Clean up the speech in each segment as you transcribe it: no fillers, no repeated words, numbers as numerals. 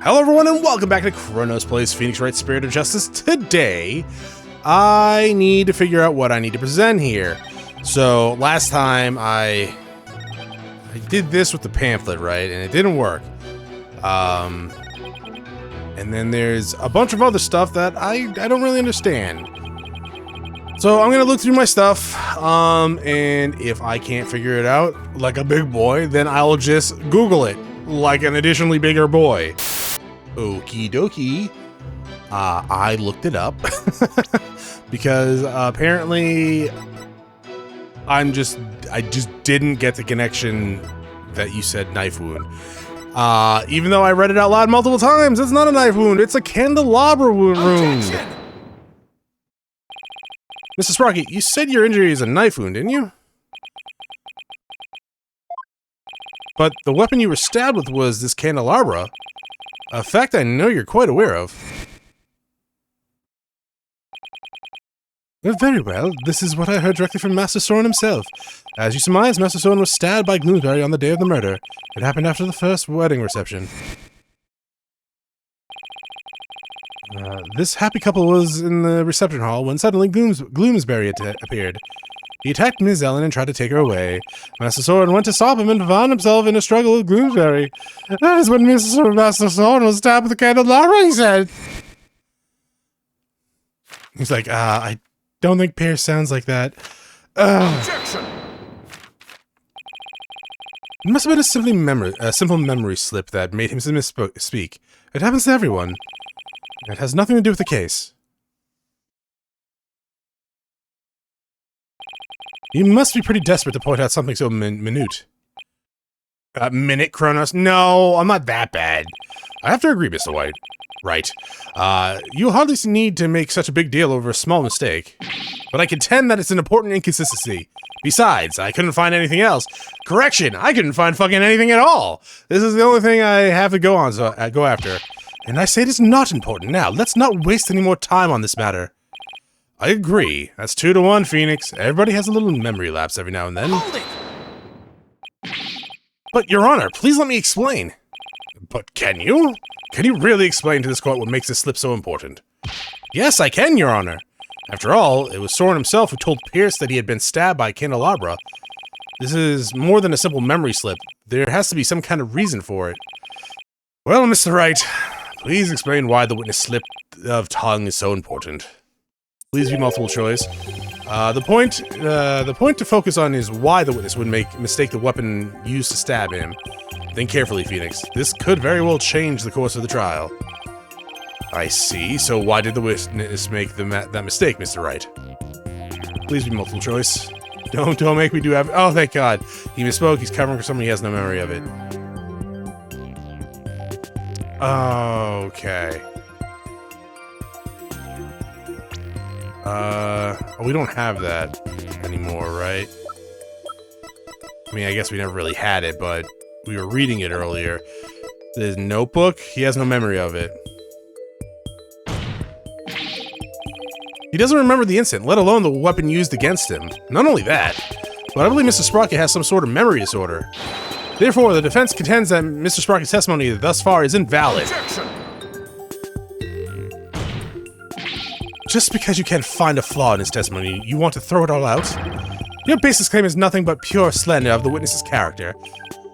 Hello everyone and welcome back to Chronos Plays Phoenix Wright Spirit of Justice. Today, I need to figure out what I need to present here. So, last time I did this with the pamphlet, right? And it didn't work. And then there's a bunch of other stuff that I don't really understand. So I'm gonna look through my stuff, and if I can't figure it out like a big boy, then I'll just Google it like an additionally bigger boy. Okie dokie. I looked it up because apparently I just didn't get the connection that you said knife wound. Even though I read it out loud multiple times, it's not a knife wound, it's a candelabra wound. Mr. Sprocket, you said your injury is a knife wound, didn't you? But the weapon you were stabbed with was this candelabra. A fact I know you're quite aware of. Well, very well. This is what I heard directly from Master Soren himself. As you surmise, Master Soren was stabbed by Gloomsbury on the day of the murder. It happened after the first wedding reception. This happy couple was in the reception hall when suddenly Gloomsbury appeared. He attacked Ms. Ellen and tried to take her away. Master Soren went to stop him and found himself in a struggle with Gloomsbury. That is when Master Soren was stabbed with a candelabra, he said. He's like, I don't think Pierce sounds like that. Objection! It must have been a simple memory slip that made him misspeak. It happens to everyone. It has nothing to do with the case. You must be pretty desperate to point out something so minute. Minute, Chronos? No, I'm not that bad. I have to agree, Mr. White. Right. You hardly need to make such a big deal over a small mistake. But I contend that it's an important inconsistency. Besides, I couldn't find anything else. Correction, I couldn't find fucking anything at all. This is the only thing I have to go after. And I say it is not important. Now, let's not waste any more time on this matter. I agree. That's 2-1, Phoenix. Everybody has a little memory lapse every now and then. Hold it! But, Your Honor, please let me explain. But can you? Can you really explain to this court what makes this slip so important? Yes, I can, Your Honor. After all, it was Soren himself who told Pierce that he had been stabbed by a candelabra. This is more than a simple memory slip. There has to be some kind of reason for it. Well, Mr. Wright, please explain why the witness slip of tongue is so important. Please be multiple choice. The point to focus on is why the witness would mistake the weapon used to stab him. Think carefully, Phoenix. This could very well change the course of the trial. I see. So why did the witness make that mistake, Mr. Wright? Please be multiple choice. Don't make me do have. Oh, thank God. He misspoke. He's covering for someone he has no memory of it. Okay. We don't have that anymore, right? I mean, I guess we never really had it, but we were reading it earlier. His notebook? He has no memory of it. He doesn't remember the incident, let alone the weapon used against him. Not only that, but I believe Mr. Sprocket has some sort of memory disorder. Therefore, the defense contends that Mr. Sprocket's testimony thus far is invalid. Objection! Just because you can't find a flaw in his testimony, you want to throw it all out? Your basis claim is nothing but pure slander of the witness's character.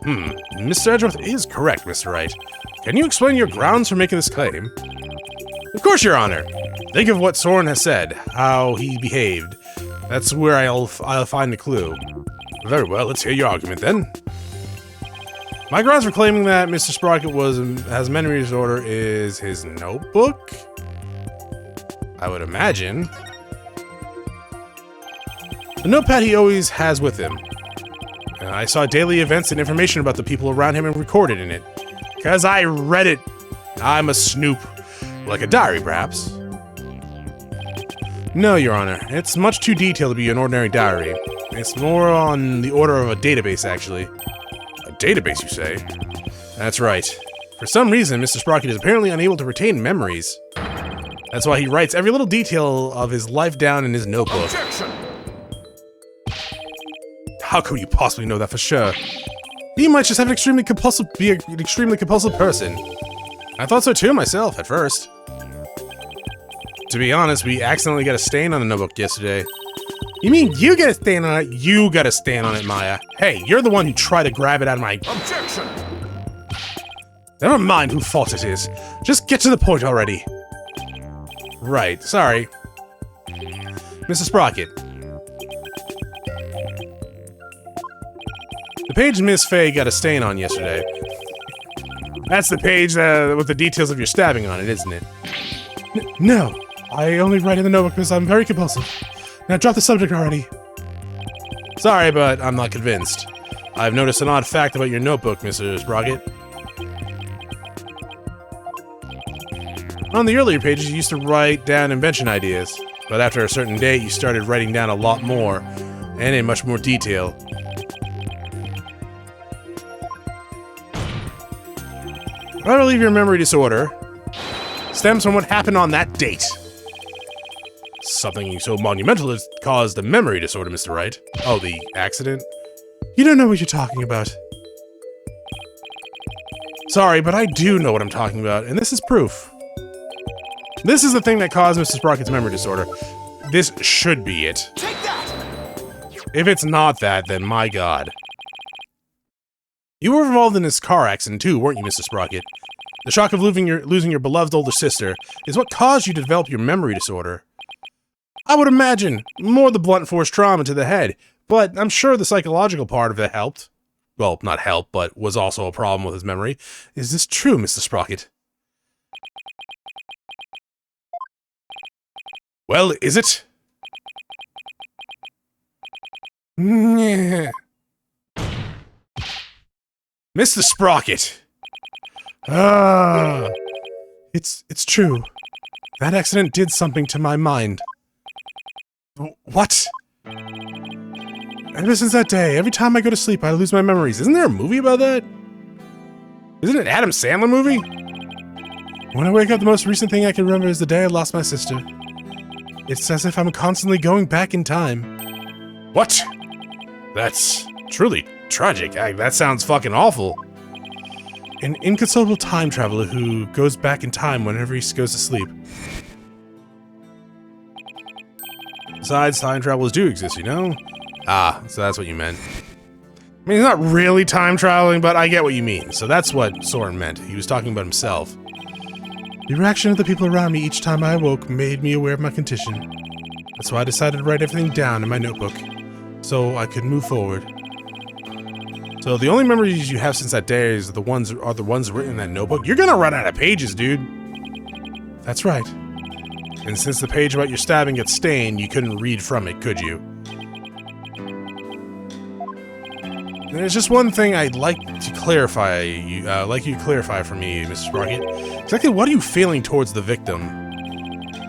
Mr. Edgeworth is correct, Mr. Wright. Can you explain your grounds for making this claim? Of course, Your Honor. Think of what Soren has said, how he behaved. That's where I'll find the clue. Very well, let's hear your argument then. My grounds for claiming that Mr. Sprocket has memory disorder is his notebook? I would imagine. The notepad he always has with him. I saw daily events and information about the people around him and recorded in it. 'Cause I read it. I'm a snoop. Like a diary, perhaps. No, Your Honor. It's much too detailed to be an ordinary diary. It's more on the order of a database, actually. A database, you say? That's right. For some reason, Mr. Sprocket is apparently unable to retain memories. That's why he writes every little detail of his life down in his notebook. Objection! How could you possibly know that for sure? He might just have an extremely compulsive person. I thought so too myself, at first. To be honest, we accidentally got a stain on the notebook yesterday. You mean you got a stain on it? You got a stain on it, Maya. Hey, you're the one who tried to grab it out of my— Objection! Never mind whose fault it is. Just get to the point already. Right, sorry. Mrs. Sprocket. The page Miss Faye got a stain on yesterday. That's the page with the details of your stabbing on it, isn't it? No, I only write in the notebook because I'm very compulsive. Now drop the subject already. Sorry, but I'm not convinced. I've noticed an odd fact about your notebook, Mr. Sprocket. On the earlier pages, you used to write down invention ideas, but after a certain date, you started writing down a lot more, and in much more detail. I believe your memory disorder stems from what happened on that date. Something so monumental has caused a memory disorder, Mr. Wright. Oh, the accident? You don't know what you're talking about. Sorry, but I do know what I'm talking about, and this is proof. This is the thing that caused Mr. Sprocket's memory disorder. This should be it. Take that! If it's not that, then my god. You were involved in this car accident too, weren't you, Mr. Sprocket? The shock of losing your beloved older sister is what caused you to develop your memory disorder. I would imagine more the blunt force trauma to the head, but I'm sure the psychological part of it helped. Well, not helped, but was also a problem with his memory. Is this true, Mr. Sprocket? Well, is it? Mr. Sprocket! It's true. That accident did something to my mind. What? Ever since that day, every time I go to sleep, I lose my memories. Isn't there a movie about that? Isn't it an Adam Sandler movie? When I wake up, the most recent thing I can remember is the day I lost my sister. It's as if I'm constantly going back in time. What? That's truly tragic. That sounds fucking awful. An inconsolable time traveler who goes back in time whenever he goes to sleep. Besides, time travelers do exist, you know? Ah, so that's what you meant. I mean, he's not really time traveling, but I get what you mean. So that's what Soren meant. He was talking about himself. The reaction of the people around me each time I awoke made me aware of my condition. That's why I decided to write everything down in my notebook, so I could move forward. So the only memories you have since that day are the ones written in that notebook? You're gonna run out of pages, dude! That's right. And since the page about your stabbing gets stained, you couldn't read from it, could you? There's just one thing I'd like to clarify. You to clarify for me, Mr. Sprocket. Exactly what are you feeling towards the victim?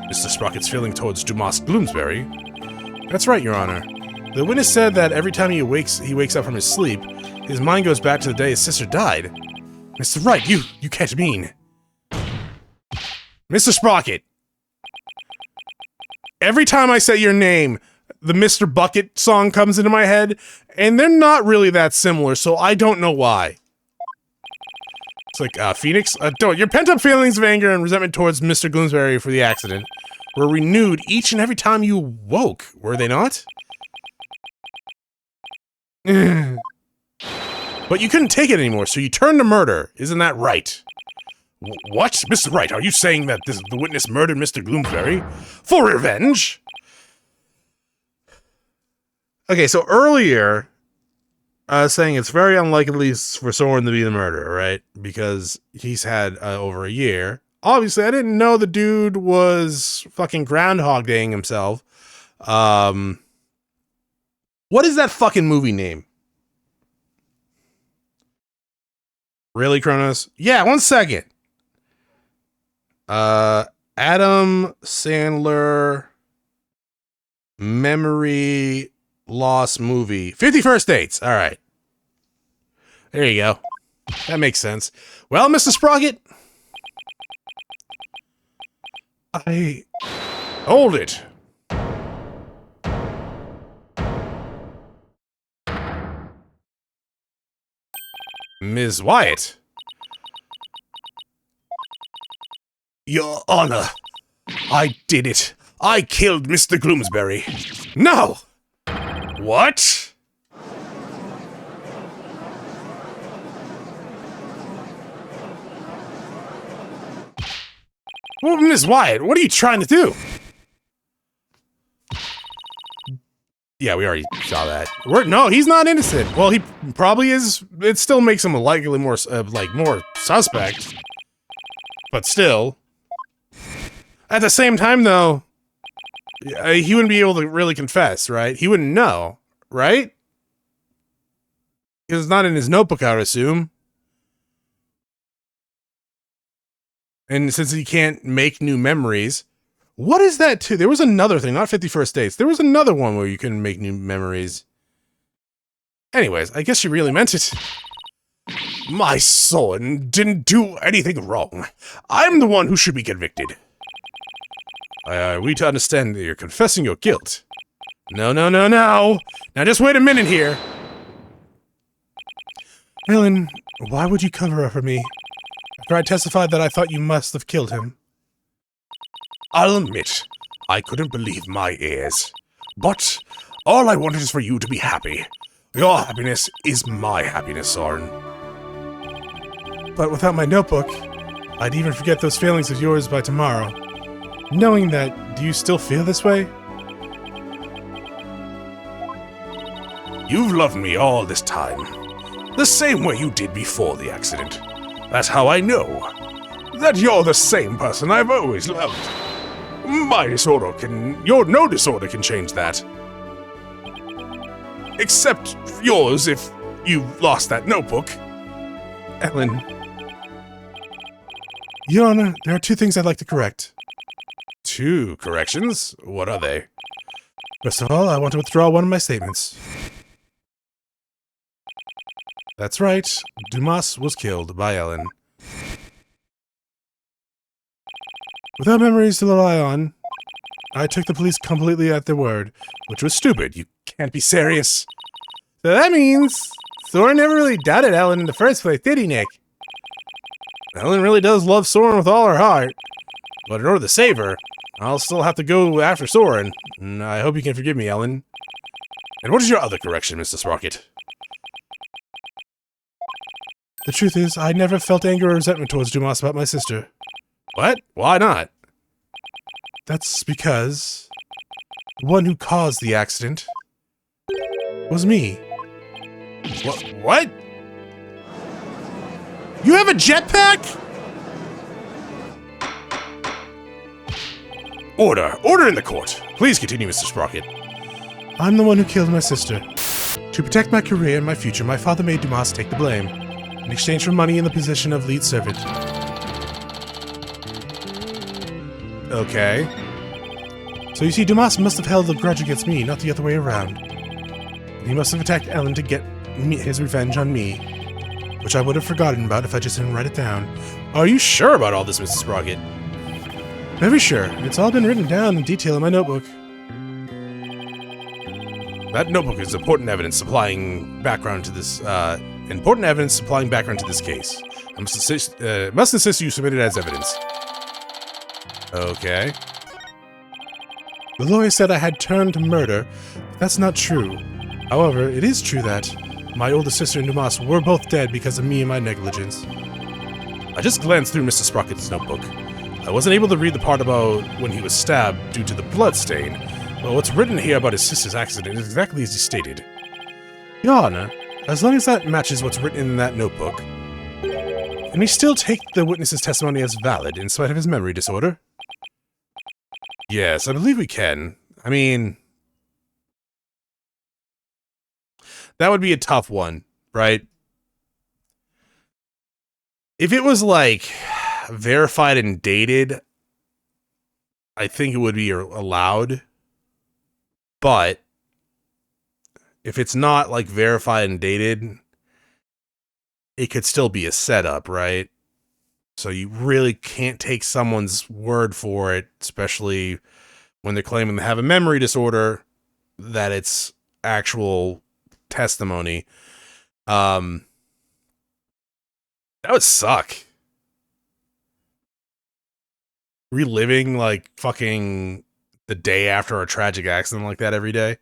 Mr. Sprocket's feeling towards Dumas Bloomsbury. That's right, Your Honor. The witness said that every time he wakes up from his sleep, his mind goes back to the day his sister died. Mr. Wright, you can't mean. Mr. Sprocket. Every time I say your name, the Mr. Bucket song comes into my head, and they're not really that similar, so I don't know why. It's like, Phoenix? Your pent-up feelings of anger and resentment towards Mr. Bloomsbury for the accident were renewed each and every time you woke, were they not? But you couldn't take it anymore, so you turned to murder. Isn't that right? What? Mr. Wright, are you saying that the witness murdered Mr. Bloomsbury? For revenge? Okay, so earlier, I was saying it's very unlikely for Soren to be the murderer, right? Because he's had over a year. Obviously, I didn't know the dude was fucking Groundhog Daying himself. What is that fucking movie name? Really, Chronos? Yeah, 1 second. Adam Sandler memory loss movie. 50 First Dates. All right. There you go. That makes sense. Well, Mr. Sprocket. Hold it. Ms. Wyatt. Your Honor, I did it. I killed Mr. Gloomsbury. No! What? Well, Miss Wyatt, what are you trying to do? Yeah, we already saw that. No, he's not innocent. Well, he probably is. It still makes him likely more, more suspect. But still. At the same time, though, he wouldn't be able to really confess, right? He wouldn't know, right? Because it's not in his notebook, I would assume. And since he can't make new memories, what is that too? There was another thing, not 51st Dates. There was another one where you couldn't make new memories. Anyways, I guess she really meant it. My son didn't do anything wrong. I'm the one who should be convicted. We to understand that you're confessing your guilt. No. Now just wait a minute here. Ellen, why would you cover up for me? After I testified that I thought you must have killed him. I'll admit, I couldn't believe my ears. But all I wanted is for you to be happy. Your happiness is my happiness, Soren. But without my notebook, I'd even forget those feelings of yours by tomorrow. Knowing that, do you still feel this way? You've loved me all this time. The same way you did before the accident. That's how I know that you're the same person I've always loved. No disorder can change that. Except yours if you've lost that notebook. Ellen. Your Honor, there are two things I'd like to correct. Two corrections? What are they? First of all, I want to withdraw one of my statements. That's right. Dumas was killed by Ellen. Without memories to rely on, I took the police completely at their word, which was stupid. You can't be serious. So that means Soren never really doubted Ellen in the first place, did he, Nick? Ellen really does love Soren with all her heart, but in order to save her, I'll still have to go after Soren. And I hope you can forgive me, Ellen. And what is your other correction, Mr. Sprocket? The truth is, I never felt anger or resentment towards Dumas about my sister. What? Why not? That's because the one who caused the accident was me. What? You have a jetpack? Order in the court. Please continue, Mr. Sprocket. I'm the one who killed my sister. To protect my career and my future, my father made Dumas take the blame, in exchange for money and the position of lead servant. Okay. So you see, Dumas must have held a grudge against me, not the other way around. He must have attacked Ellen to get his revenge on me, which I would have forgotten about if I just didn't write it down. Are you sure about all this, Mr. Sprocket? Very sure. It's all been written down in detail in my notebook. That notebook is important evidence supplying background to this, case. I must insist you submit it as evidence. Okay. The lawyer said I had turned to murder, but that's not true. However, it is true that my older sister and Dumas were both dead because of me and my negligence. I just glanced through Mr. Sprocket's notebook. I wasn't able to read the part about when he was stabbed due to the blood stain, but what's written here about his sister's accident is exactly as he stated. Your Honor, as long as that matches what's written in that notebook, can we still take the witness's testimony as valid in spite of his memory disorder? Yes, I believe we can. I mean, that would be a tough one, right? If it was like verified and dated, I think it would be allowed. But if it's not like verified and dated, it could still be a setup, right? So you really can't take someone's word for it, especially when they're claiming to have a memory disorder, that it's actual testimony. That would suck. reliving, like, fucking the day after a tragic accident like that every day.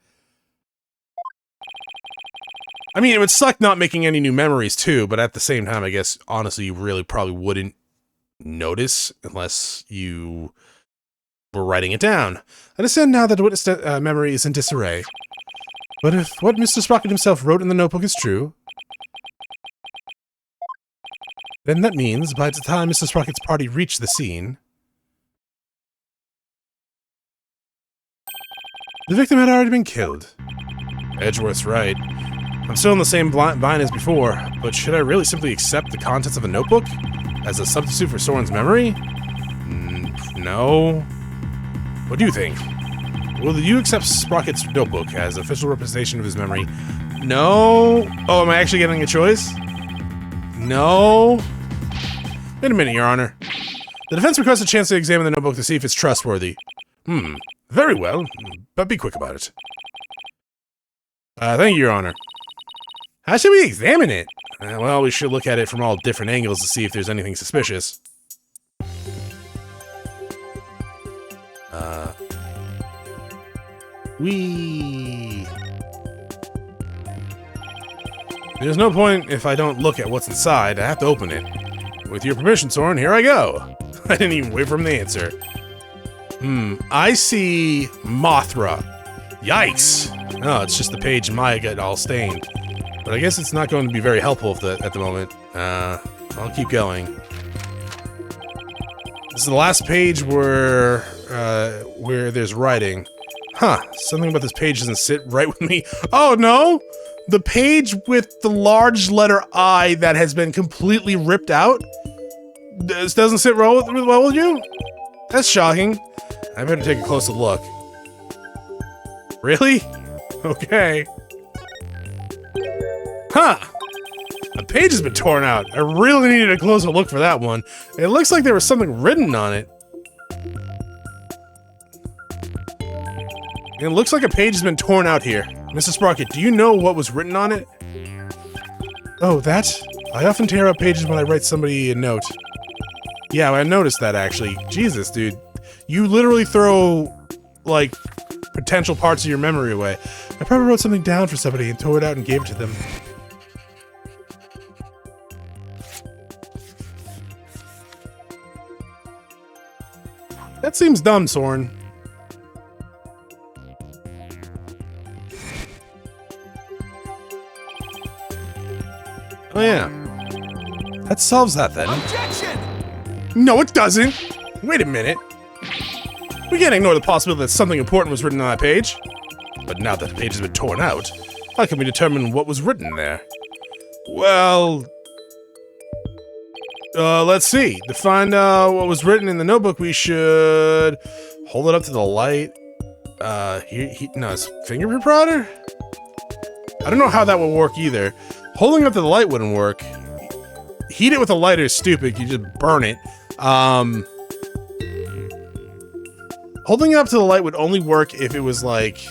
I mean, it would suck not making any new memories, too, but at the same time, I guess, honestly, you really probably wouldn't notice unless you were writing it down. I understand now that witness memory is in disarray. But if what Mr. Sprocket himself wrote in the notebook is true, then that means by the time Mr. Sprocket's party reached the scene, the victim had already been killed. Edgeworth's right. I'm still in the same bind as before, but should I really simply accept the contents of a notebook as a substitute for Soren's memory? No. What do you think? Will you accept Sprocket's notebook as official representation of his memory? No. Oh, am I actually getting a choice? No. Wait a minute, Your Honor. The defense requests a chance to examine the notebook to see if it's trustworthy. Very well, but be quick about it. Thank you, Your Honor. How should we examine it? Well, we should look at it from all different angles to see if there's anything suspicious. There's no point if I don't look at what's inside. I have to open it. With your permission, Soren, here I go. I didn't even wait for him to answer. I see Mothra. Yikes! Oh, it's just the page Maya got all stained. But I guess it's not going to be very helpful at the moment. I'll keep going. This is the last page where there's writing. Huh, something about this page doesn't sit right with me. Oh no! The page with the large letter I that has been completely ripped out? This doesn't sit well with you? That's shocking. I better take a closer look. Really? Okay. Huh! A page has been torn out. I really needed a closer look for that one. It looks like there was something written on it. It looks like a page has been torn out here. Mrs. Sprocket, do you know what was written on it? Oh, that? I often tear up pages when I write somebody a note. Yeah, I noticed that actually. Jesus, dude. You literally throw, like, potential parts of your memory away. I probably wrote something down for somebody and tore it out and gave it to them. That seems dumb, Soren. Oh yeah. That solves that then. Objection! No, it doesn't! Wait a minute. We can't ignore the possibility that something important was written on that page. But now that the page has been torn out, how can we determine what was written there? Well... let's see. To find out what was written in the notebook, we should... hold it up to the light. No, it's fingerprint prouder? I don't know how that will work either. Holding up to the light wouldn't work. Heat it with a lighter is stupid, you just burn it. Holding it up to the light would only work if it was like...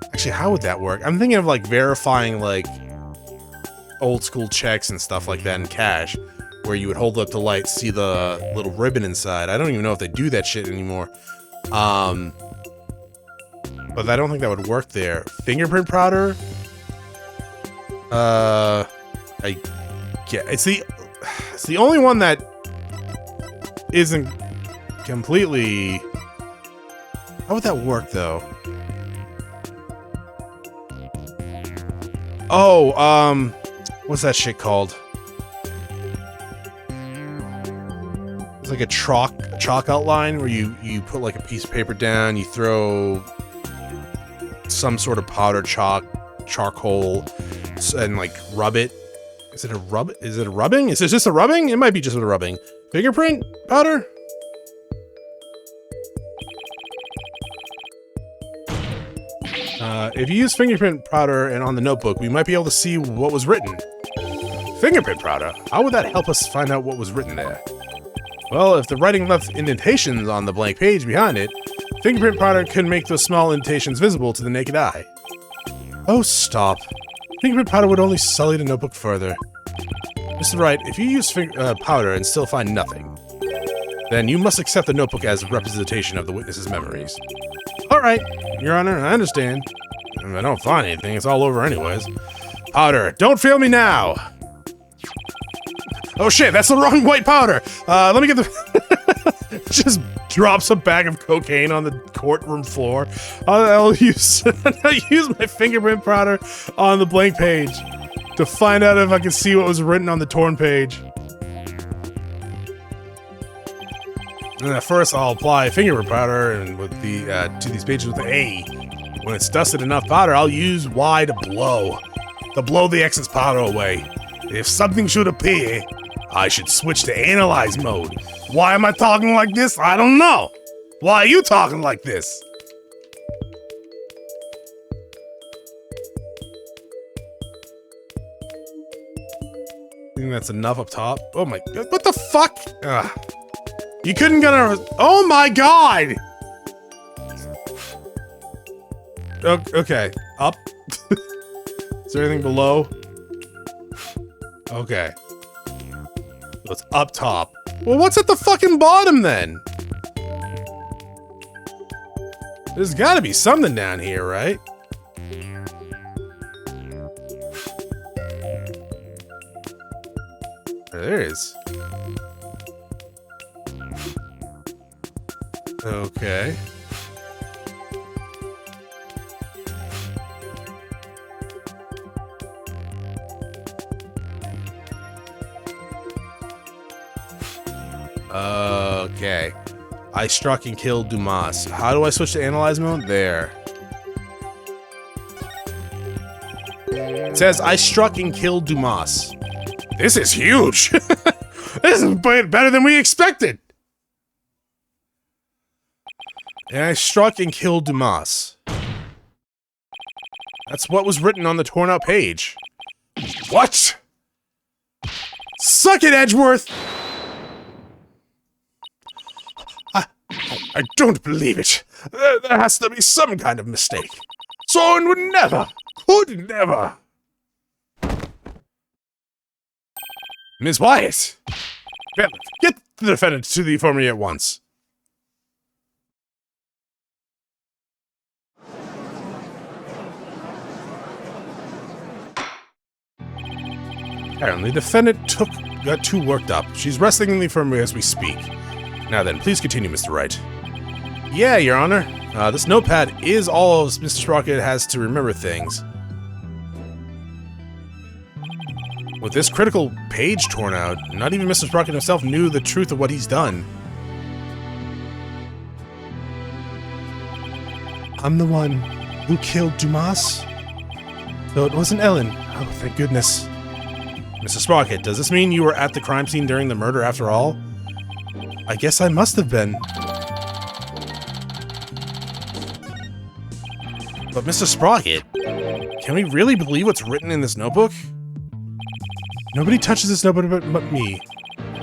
Actually, how would that work? I'm thinking of like verifying like old school checks and stuff like that in cash, where you would hold up the light, see the little ribbon inside. I don't even know if they do that shit anymore. But I don't think that would work there. Fingerprint prouder? It's the only one that isn't completely... How would that work, though? Oh, what's that shit called? It's like a chalk outline where you put like a piece of paper down, you throw some sort of powder charcoal, and like rub it. Is it a rub? Is it a rubbing? Is it just a rubbing? It might be just a rubbing. Fingerprint powder? If you use fingerprint powder and on the notebook, we might be able to see what was written. Fingerprint powder? How would that help us find out what was written there? Well, if the writing left indentations on the blank page behind it, fingerprint powder could make those small indentations visible to the naked eye. Oh, stop. Fingerprint powder would only sully the notebook further. Mr. Wright, if you use powder and still find nothing, then you must accept the notebook as a representation of the witness's memories. Alright, Your Honor, I understand. If I don't find anything, it's all over anyways. Powder, don't fail me now! Oh shit, that's the wrong white powder! Let me get the... Just drops a bag of cocaine on the courtroom floor. I'll use my fingerprint powder on the blank page to find out if I can see what was written on the torn page. And first, I'll apply fingerprint powder and with the to these pages with the A. When it's dusted enough powder, I'll use Y to blow the excess powder away. If something should appear, I should switch to analyze mode. Why am I talking like this? I don't know. Why are you talking like this? I think that's enough up top. Oh my god, what the fuck? Ugh. You couldn't get a... Oh my god! Okay, up. Is there anything below? Okay. So it's up top. Well, what's at the fucking bottom then? There's gotta be something down here, right? There is. Okay. Okay. I struck and killed Dumas. How do I switch to analyze mode? There. It says I struck and killed Dumas. This is huge. This is better than we expected. And I struck and killed Dumas. That's what was written on the torn out page. What? Suck it, Edgeworth! I don't believe it. There has to be some kind of mistake. Someone would never, could never. Ms. Wyatt! Get the defendant to the infirmary at once. Apparently, the defendant got too worked up. She's resting in the infirmary as we speak. Now then, please continue, Mr. Wright. Yeah, Your Honor. This notepad is all Mr. Sprocket has to remember things. With this critical page torn out, not even Mr. Sprocket himself knew the truth of what he's done. I'm the one who killed Dumas? Though it wasn't Ellen. Oh, thank goodness. Mr. Sprocket, does this mean you were at the crime scene during the murder after all? I guess I must have been. But Mr. Sprocket, can we really believe what's written in this notebook? Nobody touches this notebook but me.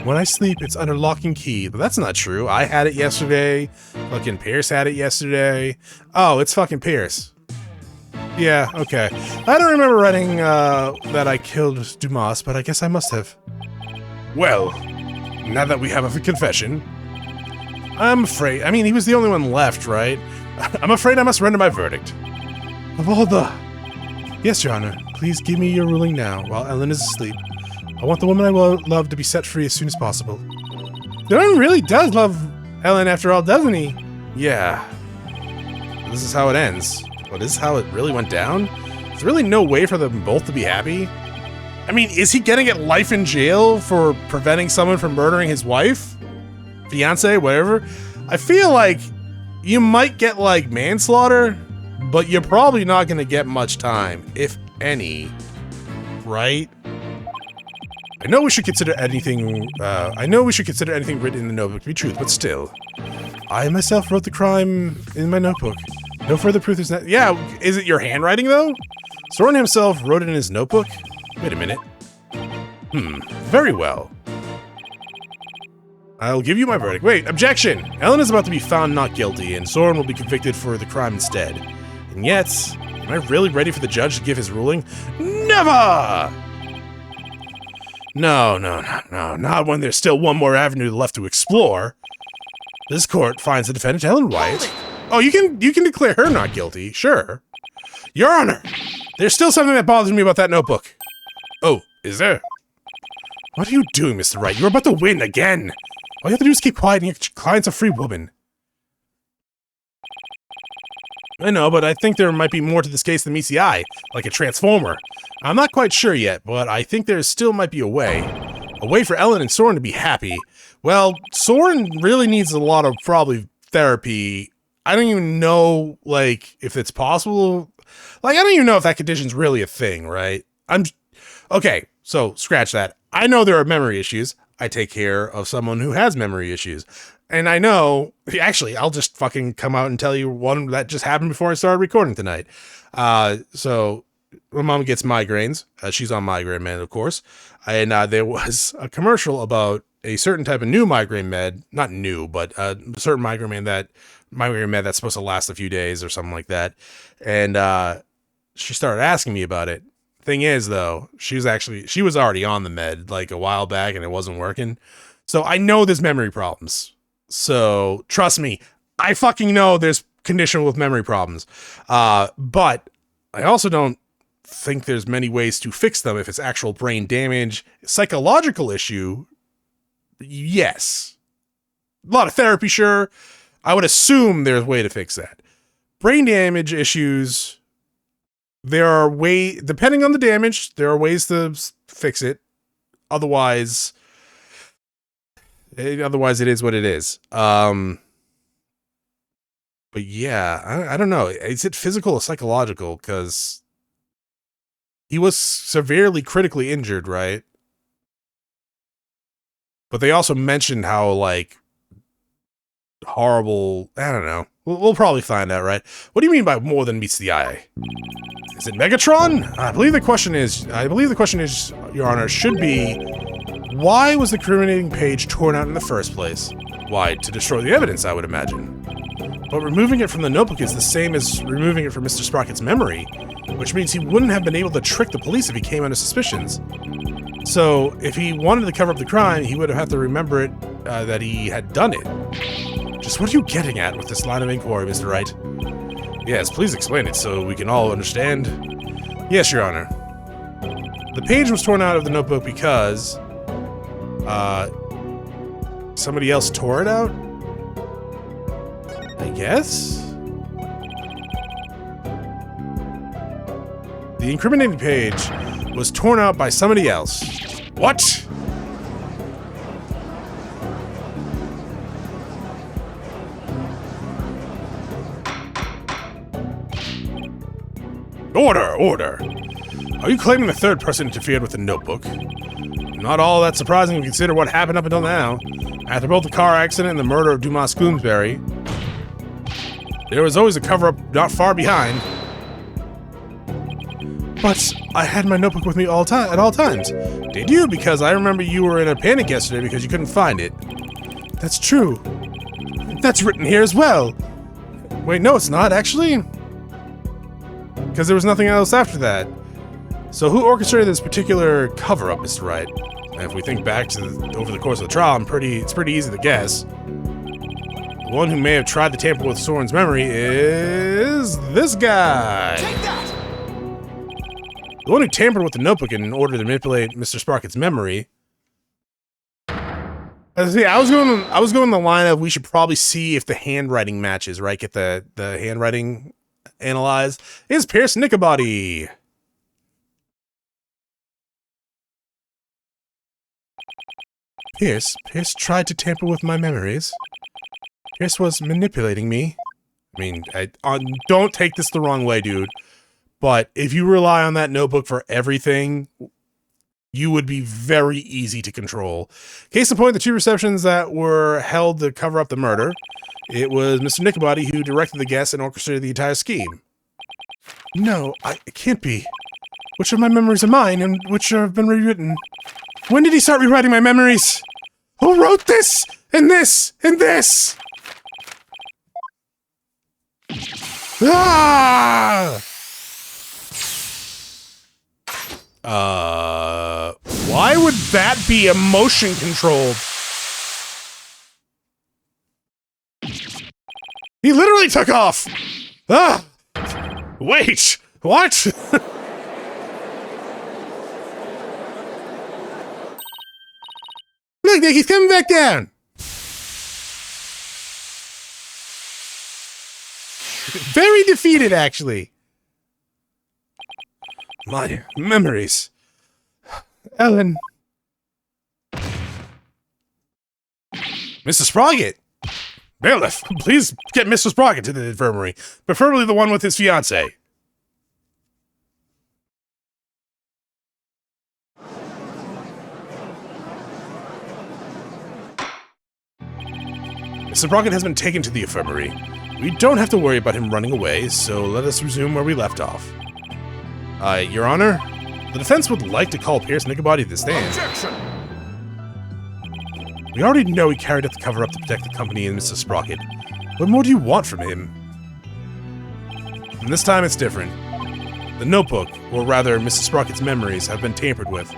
When I sleep, it's under lock and key. But that's not true. I had it yesterday. Fucking Pierce had it yesterday. Oh, it's fucking Pierce. Yeah, okay. I don't remember writing that I killed Dumas, but I guess I must have. Well, now that we have a confession, I'm afraid... I mean, he was the only one left, right? I'm afraid I must render my verdict. Of all the... Yes, Your Honor. Please give me your ruling now, while Ellen is asleep. I want the woman I love to be set free as soon as possible. Dylan really does love Ellen after all, doesn't he? Yeah. This is how it ends. But this is how it really went down? There's really no way for them both to be happy? I mean, is he gonna get life in jail for preventing someone from murdering his wife? Fiance, whatever? I feel like you might get, like, manslaughter, but you're probably not gonna get much time, if any. Right? I know we should consider anything written in the notebook to be truth, but still. I myself wrote the crime in my notebook. No further proof is that. Yeah, is it your handwriting, though? Soren himself wrote it in his notebook? Wait a minute. Very well. I'll give you my verdict. Wait, objection! Ellen is about to be found not guilty, and Soren will be convicted for the crime instead. And yet, am I really ready for the judge to give his ruling? Never! No, not when there's still one more avenue left to explore. This court finds the defendant, Ellen White. Oh, you can declare her not guilty, sure. Your Honor, there's still something that bothers me about that notebook. Oh, is there? What are you doing, Mr. Wright? You're about to win again. All you have to do is keep quiet and your client's a free woman. I know, but I think there might be more to this case than meets the eye, like a transformer. I'm not quite sure yet, but I think there still might be a way. A way for Ellen and Soren to be happy. Well, Soren really needs a lot of, probably, therapy. I don't even know, like, if it's possible. Like, I don't even know if that condition's really a thing, right? Okay, so, scratch that. I know there are memory issues. I take care of someone who has memory issues. And I know, actually, I'll just fucking come out and tell you one that just happened before I started recording tonight. So my mom gets migraines. She's on migraine med, of course. And there was a commercial about a certain type of new migraine med, not new, but a certain migraine med that's supposed to last a few days or something like that. And she started asking me about it. Thing is, though, she was already on the med like a while back and it wasn't working. So I know there's memory problems. So trust me, I fucking know there's condition with memory problems. But I also don't think there's many ways to fix them if it's actual brain damage. Psychological issue, yes. A lot of therapy, sure. I would assume there's a way to fix that. Brain damage issues, there are ways, depending on the damage, there are ways to fix it. Otherwise, it is what it is. But yeah, I don't know. Is it physical or psychological? Because he was severely critically injured, right? But they also mentioned how, like, horrible, I don't know. We'll probably find out, right? What do you mean by more than meets the eye? Is it Megatron? I believe the question is, Your Honor, should be, why was the incriminating page torn out in the first place? Why, to destroy the evidence, I would imagine. But removing it from the notebook is the same as removing it from Mr. Sprocket's memory, which means he wouldn't have been able to trick the police if he came under suspicions. So, if he wanted to cover up the crime, he would have had to remember it, that he had done it. Just what are you getting at with this line of inquiry, Mr. Wright? Yes, please explain it so we can all understand. Yes, Your Honor. The page was torn out of the notebook because, somebody else tore it out? I guess? The incriminating page was torn out by somebody else. What? Order! Are you claiming the third person interfered with the notebook? Not all that surprising when you consider what happened up until now. After both the car accident and the murder of Dumas Bloomsbury, there was always a cover-up not far behind. But I had my notebook with me at all times. Did you? Because I remember you were in a panic yesterday because you couldn't find it. That's true. That's written here as well. Wait, no, it's not, actually. Because there was nothing else after that. So who orchestrated this particular cover-up, Mr. Wright? And if we think back to over the course of the trial, it's pretty easy to guess. The one who may have tried to tamper with Soren's memory is this guy. Take that! The one who tampered with the notebook in order to manipulate Mr. Sprocket's memory. See, I was going the line of we should probably see if the handwriting matches, right? Get the handwriting analyzed. Is Pierce Nickabody. Pierce tried to tamper with my memories. Pierce was manipulating me. I mean, don't take this the wrong way, dude. But if you rely on that notebook for everything, you would be very easy to control. Case in point, the two receptions that were held to cover up the murder. It was Mr. Nickabody who directed the guests and orchestrated the entire scheme. No, it can't be. Which of my memories are mine and which have been rewritten? When did he start rewriting my memories? Who wrote this? And this? And this? Ah! Why would that be emotion controlled? He literally took off! Ah! Wait! What? Look, Nick, he's coming back down! Very defeated, actually. My memories. Ellen. Mr. Sprocket! Bailiff, please get Mr. Sprocket to the infirmary, preferably the one with his fiancée. Mr. Sprocket has been taken to the infirmary. We don't have to worry about him running away, so let us resume where we left off. Your Honor, the defense would like to call Pierce Nicklebody to the stand. Objection! We already know he carried out the cover-up to protect the company and Mr. Sprocket. What more do you want from him? And this time it's different. The notebook, or rather Mr. Sprocket's memories, have been tampered with.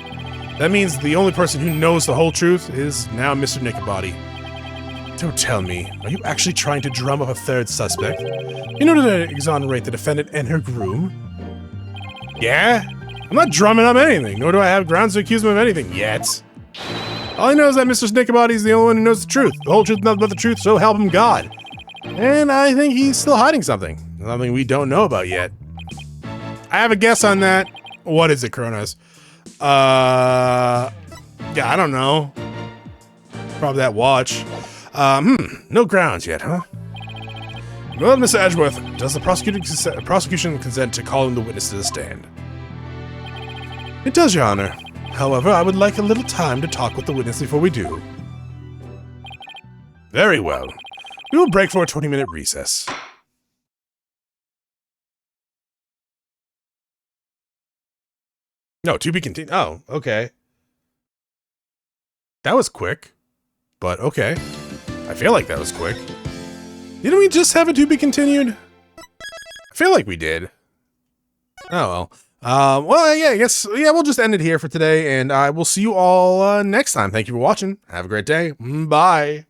That means the only person who knows the whole truth is now Mr. Nicklebody. Don't tell me, are you actually trying to drum up a third suspect in order to exonerate the defendant and her groom? Yeah? I'm not drumming up anything, nor do I have grounds to accuse him of anything yet. All I know is that Mr. Nicklebody is the only one who knows the truth. The whole truth, nothing but the truth, so help him God. And I think he's still hiding something. Something we don't know about yet. I have a guess on that. What is it, Chronos? Yeah, I don't know. Probably that watch. No grounds yet, huh? Well, Mr. Edgeworth, does the prosecution consent to calling the witness to the stand? It does, Your Honor. However, I would like a little time to talk with the witness before we do. Very well. We will break for a 20-minute recess. No, to be continued. Oh, okay. That was quick. But okay. I feel like that was quick. Didn't we just have a to be continued? I feel like we did. Oh well. Well, yeah, I guess, yeah, we'll just end it here for today, and I will see you all next time. Thank you for watching. Have a great day. Bye.